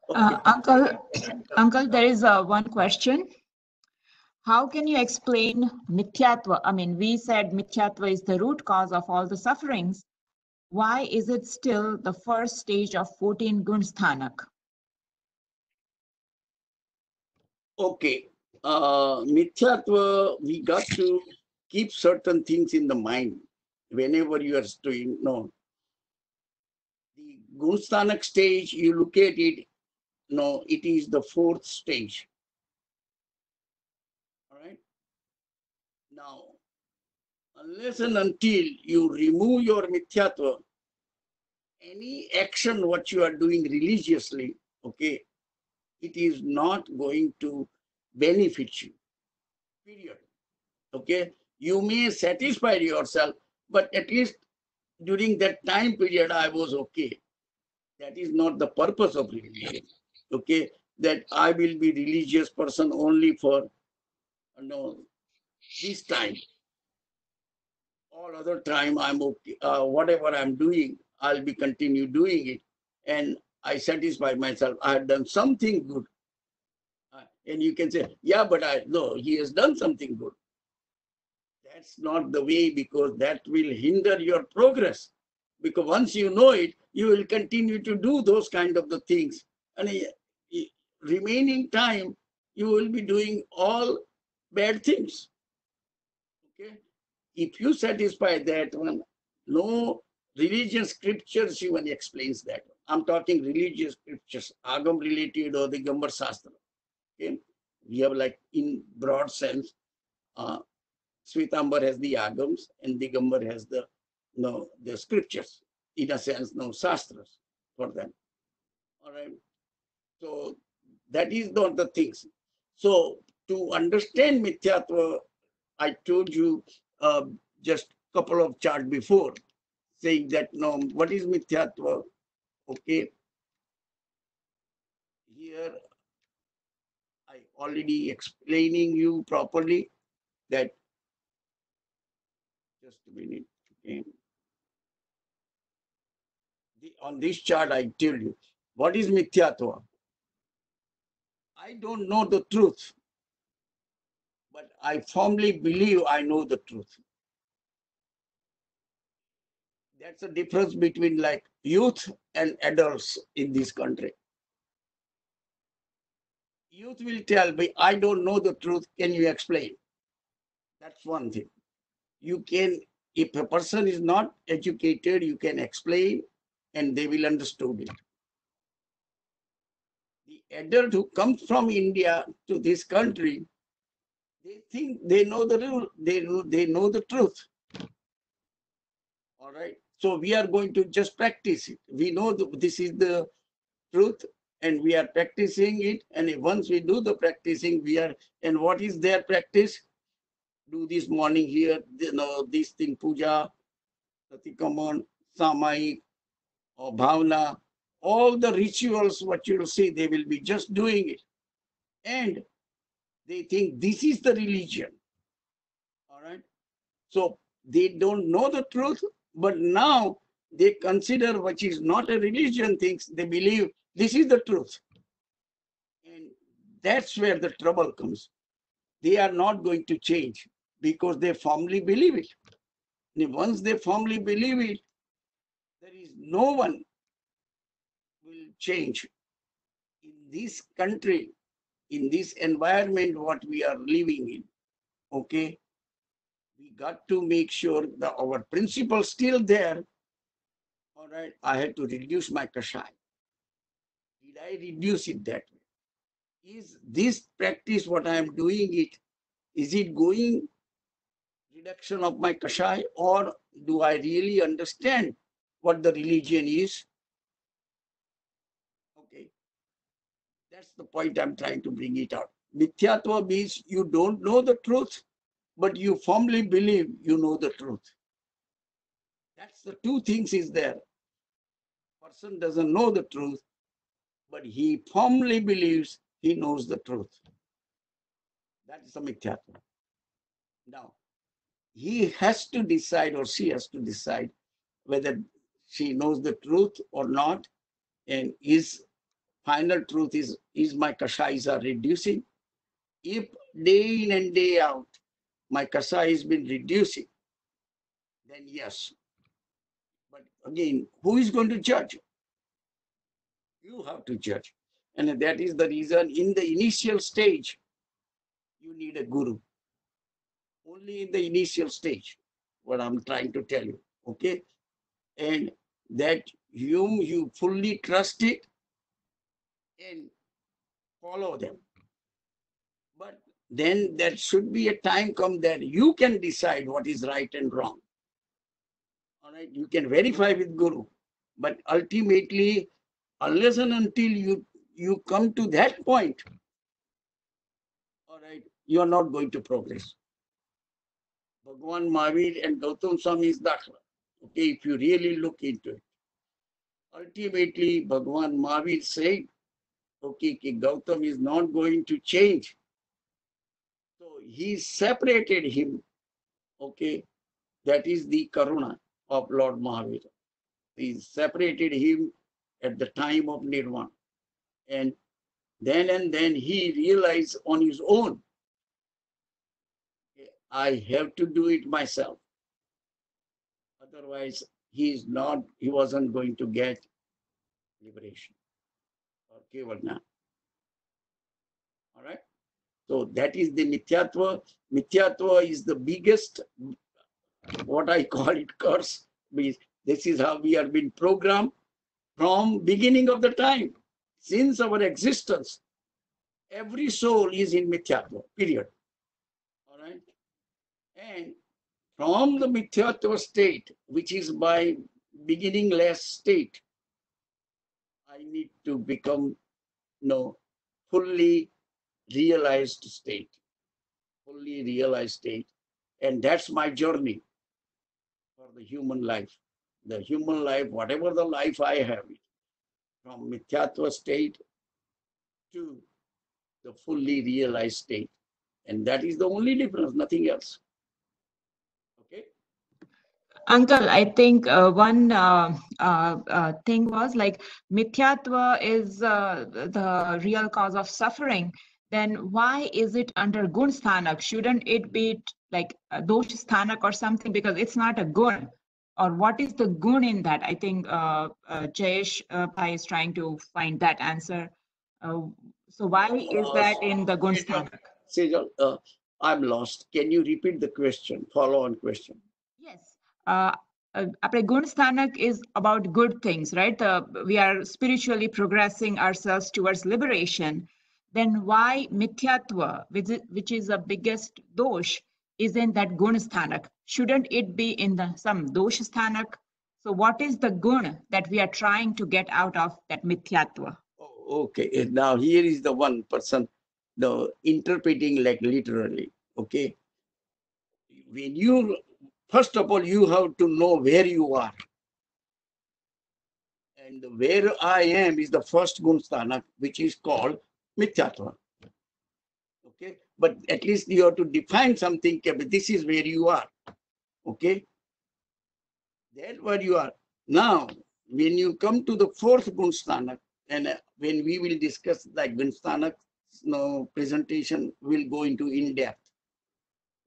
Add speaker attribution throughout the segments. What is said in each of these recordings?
Speaker 1: Okay.
Speaker 2: Uncle, there is one question. How can you explain Mithyatva? I mean, we said Mithyatva is the root cause of all the sufferings. Why is it still the first stage of 14 Gunsthanak?
Speaker 1: Okay. Mithyatva, we got to keep certain things in the mind whenever you are doing. No, the Gunsthanak stage, you look at it, no, it is the fourth stage. All right. Now, unless and until you remove your Mithyatva, any action what you are doing religiously, okay, it is not going to benefit you. Period. Okay. You may satisfy yourself, but at least during that time period, I was okay. That is not the purpose of religion. Okay. That I will be religious person only for this time. All other time I'm okay. Whatever I'm doing, I'll be continue doing it. And I satisfy myself. I have done something good. And you can say, yeah, but no, he has done something good. That's not the way, because that will hinder your progress. Because once you know it, you will continue to do those kind of the things. And remaining time, you will be doing all bad things. Okay. If you satisfy that one, no religious scriptures even explains that. I'm talking religious scriptures, Agam related or the Gambar Shastra. Okay. We have like in broad sense, Swetambar has the Agams and Digambar has the scriptures, in a sense, no Shastras for them. All right. So that is not the things. So to understand Mithyatva, I told you just a couple of charts before, saying that no, what is Mithyatva? Okay. Here I already explaining you properly that, just a minute. Okay. On this chart, I tell you, what is Mithyatva? I don't know the truth, but I firmly believe I know the truth. That's the difference between like youth and adults in this country. Youth will tell me, I don't know the truth. Can you explain? That's one thing. You can, if a person is not educated, you can explain and they will understand it. The adult who comes from India to this country, they think they know the rule, they know the truth. All right. So we are going to just practice it. We know this is the truth and we are practicing it. And once we do the practicing, and what is their practice? Do this morning here, this thing, puja, Satikaman, Samaik, or Bhavna, all the rituals, what you will see, they will be just doing it. And they think this is the religion. All right. So they don't know the truth, but now they consider which is not a religion things, they believe this is the truth. And that's where the trouble comes. They are not going to change because they firmly believe it. And once they firmly believe it, there is no one will change. In this country, in this environment, what we are living in, okay, we got to make sure that our principle still there. All right, I had to reduce my kashai. Did I reduce it that way? Is this practice what I am doing it? Is it going reduction of my kashai, or do I really understand what the religion is? Okay, that's the point I'm trying to bring it out. Mithyatva means you don't know the truth, but you firmly believe you know the truth. That's the two things is there. Person doesn't know the truth, but he firmly believes he knows the truth. That is the Mithyatva. Now, he has to decide or she has to decide whether she knows the truth or not and is final truth is my kashais are reducing. If day in and day out, my kasha has been reducing, then yes. But again, who is going to judge? You have to judge. And that is the reason in the initial stage, you need a guru. Only in the initial stage, what I'm trying to tell you. Okay. And that you fully trust it and follow them. But then there should be a time come that you can decide what is right and wrong. All right. You can verify with guru. But ultimately, unless and until you come to that point, all right, you are not going to progress. Bhagwan Mahavir and Gautam Swami's dakhla. Okay, if you really look into it. Ultimately, Bhagwan Mahavir said, okay, ki Gautam is not going to change. So he separated him. Okay, that is the karuna of Lord Mahavir. He separated him at the time of Nirvana. And then he realized on his own, I have to do it myself. Otherwise, he wasn't going to get liberation or kevalna. All right. So that is the Mithyatva. Mithyatva is the biggest, what I call it, curse. This is how we are being programmed from beginning of the time. Since our existence, every soul is in Mithyatva, period. All right. And from the Mithyatva state, which is my beginningless state, I need to become fully realized state. Fully realized state. And that's my journey for the human life. The human life, whatever the life I have, from Mithyatva state to the fully realized state. And that is the only difference, nothing else. Okay?
Speaker 2: Uncle, I think one thing was like Mithyatva is the real cause of suffering. Then why is it under Gunsthanak? Shouldn't it be like Doshsthanak or something? Because it's not a gun. Or what is the gun in that? I think Jayesh Pai is trying to find that answer. So why is that in the Gunsthanak?
Speaker 1: Sejal, I'm lost. Can you repeat the question, follow-on question?
Speaker 2: Yes. Apne Gunsthanak is about good things, right? We are spiritually progressing ourselves towards liberation. Then why Mithyatva, which is the biggest dosh, is in that Gunsthanak? Shouldn't it be in some Doshsthanak? So what is the gun that we are trying to get out of that Mithyatva?
Speaker 1: Oh, okay. Now here is the one person, the interpreting like literally. Okay. When you, first of all, you have to know where you are. And where I am is the first Gunsthanak, which is called Mithyatva. Okay. But at least you have to define something. This is where you are. Okay. That's where you are. Now, when you come to the fourth Gunsthanak, and when we will discuss like Gunsthanak, presentation will go into in depth.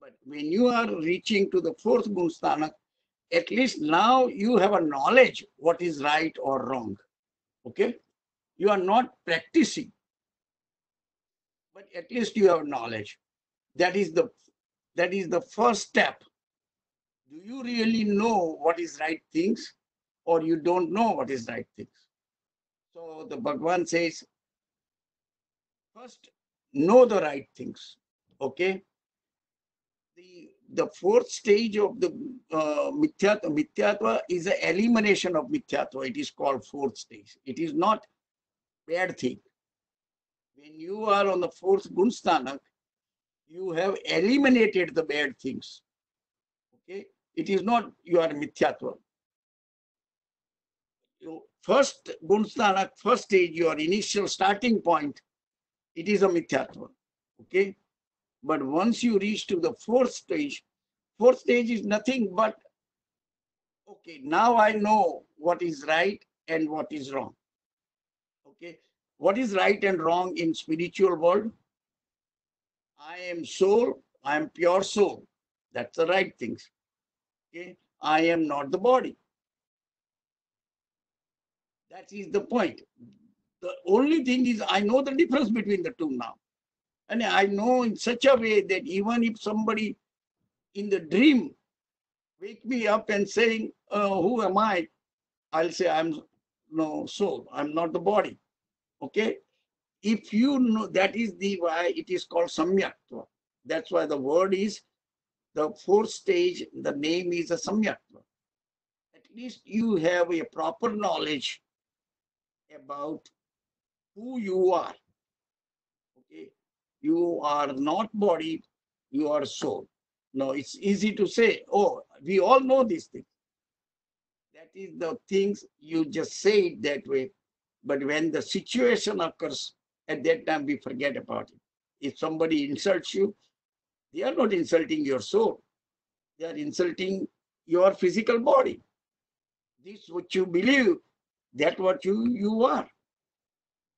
Speaker 1: But when you are reaching to the fourth Gunsthanak, at least now you have a knowledge what is right or wrong. Okay? You are not practicing, but at least you have knowledge. That is the first step. Do you really know what is right things, or you don't know what is right things? So the Bhagwan says, first know the right things. Okay? The fourth stage of the Mithyatva is an elimination of Mithyatva. It is called fourth stage. It is not bad thing. When you are on the fourth Gunsthanak, you have eliminated the bad things. Okay? It is not you are Mithyatva. First Gunsthanak, first stage, your initial starting point, it is a Mithyatva. Okay? But once you reach to the fourth stage is nothing but, okay, now I know what is right and what is wrong. Okay. What is right and wrong in spiritual world? I am soul, I am pure soul. That's the right things. Okay? I am not the body. That is the point. The only thing is I know the difference between the two now. And I know in such a way that even if somebody in the dream wake me up and saying, who am I? I'll say, I'm no soul. I'm not the body. Okay? If you know, that is the why it is called Samyaktva. That's why the word is the fourth stage, the name is a Samyaktva. At least you have a proper knowledge about who you are. Okay? You are not body, you are soul. No, it's easy to say, oh, we all know these things. That is the things you just say it that way. But when the situation occurs, at that time we forget about it. If somebody insults you, they are not insulting your soul. They are insulting your physical body. This what you believe, that what you are.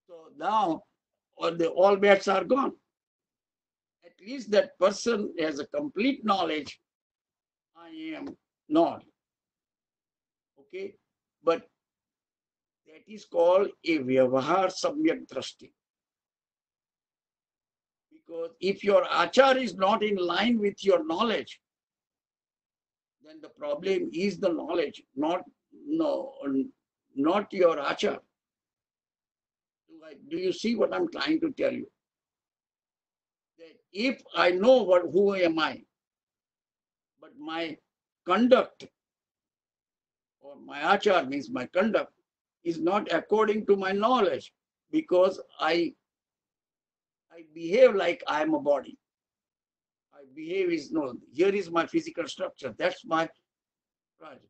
Speaker 1: So now all bets are gone. At least that person has a complete knowledge. I am not. Okay? But that is called a Vyavahar Samyak Drashti. Because if your achar is not in line with your knowledge, then the problem is the knowledge, not your achar. Do you see what I'm trying to tell you? That if I know who am I, but my conduct or my achar means my conduct is not according to my knowledge, because I behave like I am a body. I behave is no, here is my physical structure. That's my project.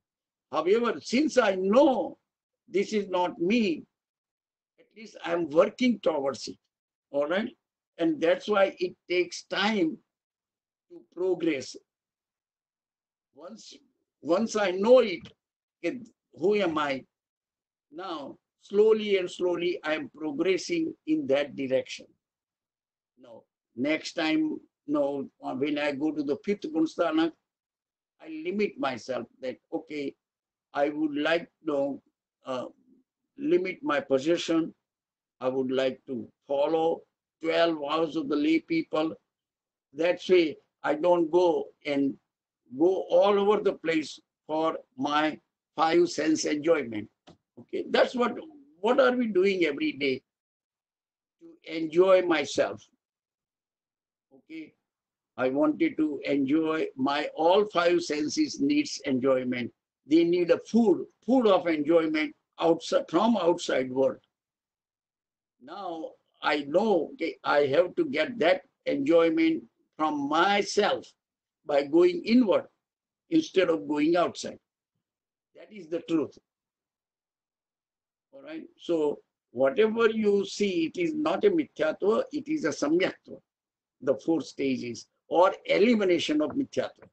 Speaker 1: However, since I know this is not me, at least I'm working towards it. All right. And that's why it takes time to progress. Once I know it, who am I? Now, slowly and slowly, I am progressing in that direction. No, next time, no, when I go to the fifth Gunsthanak, I limit myself that, okay, I would like to limit my possession. I would like to follow 12 vows of the lay people. That way, I don't go all over the place for my five sense enjoyment. Okay, that's what are we doing every day to enjoy myself. Okay, I wanted to enjoy my all five senses needs enjoyment. They need a food of enjoyment outside from outside world. Now I know, okay, I have to get that enjoyment from myself by going inward instead of going outside. That is the truth. All right. So whatever you see, it is not a mithyatva, it is a samyaktva. The four stages or elimination of mithyatva.